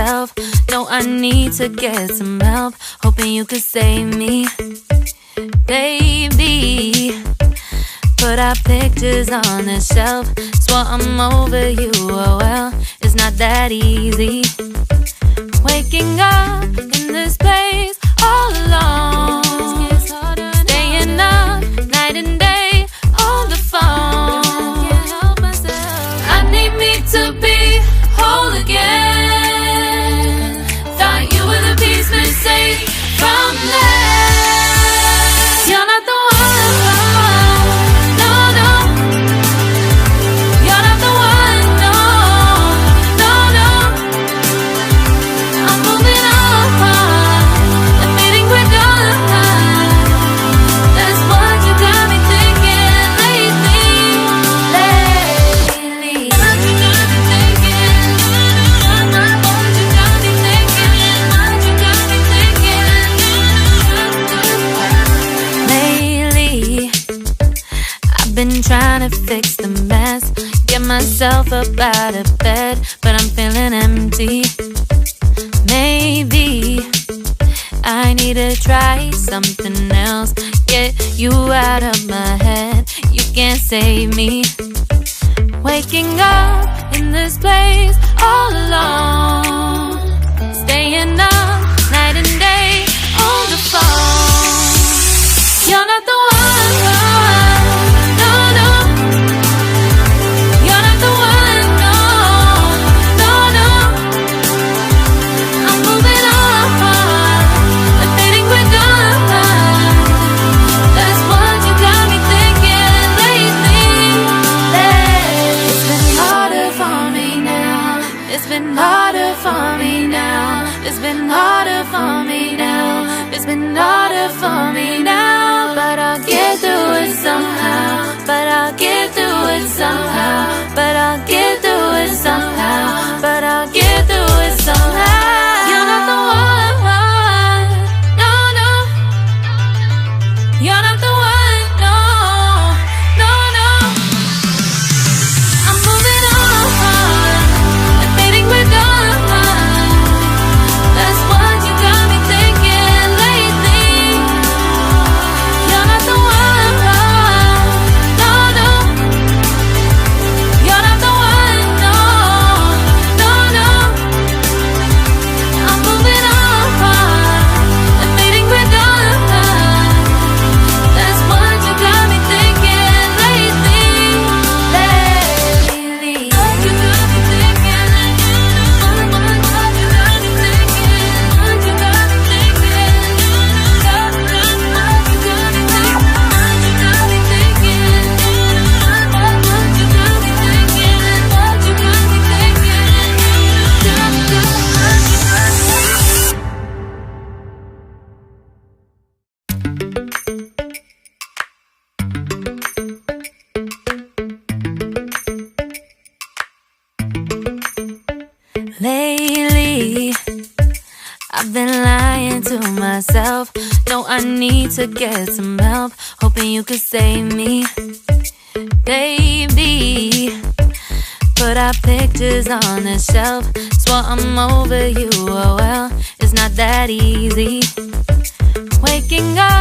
myself. No, I need to get some help. Hoping you could save me, baby. Put our pictures on the shelf. Swore I'm over you, oh well, it's not that easy. Waking up in this place all alone, staying up night and day on the phone. I need me to be whole again. Thought you were the piece missing from left. You're not the one, no, no. You're not the one, no, no, no. I'm moving on, admitting we're done. That's what you got me thinking lately. What you got me thinking? What you got me thinking? What you got me thinking? Lately, I've been trying to fix the mess, get myself up out of bed, but I'm feeling empty. Maybe I need to try something else, get you out of my head. You can't save me. Waking up in this place all alone, staying up night and day on the phone. You're not the one, no, no. You're not the one, no, no, no. I'm moving on, admitting we're done. That's what you got me thinking lately. It's been harder for me now. It's been harder for me now. It's been harder for me now. It's been harder for me now. But I'll get through it somehow. But I'll get through it somehow. But I'll get through it somehow. But I'll get through it somehow. You're not the one, no, no. You're not the one, no, no, no. I'm moving on, admitting we're done. That's what you got me thinking lately. You're not the one, no, no. You're not the one, no, no, no. I'm moving on, admitting we're done. That's what you got me thinking lately. What you got me thinking? What you got me thinking? What you got me thinking? What you got me thinking? What you got me thinking? What you got me thinking? What you got me thinking? Lately, I've been lying to myself. No, I need to get some help. Hoping you could save me, baby. Put our pictures on the shelf. Swore I'm over you, oh well, it's not that easy. Waking up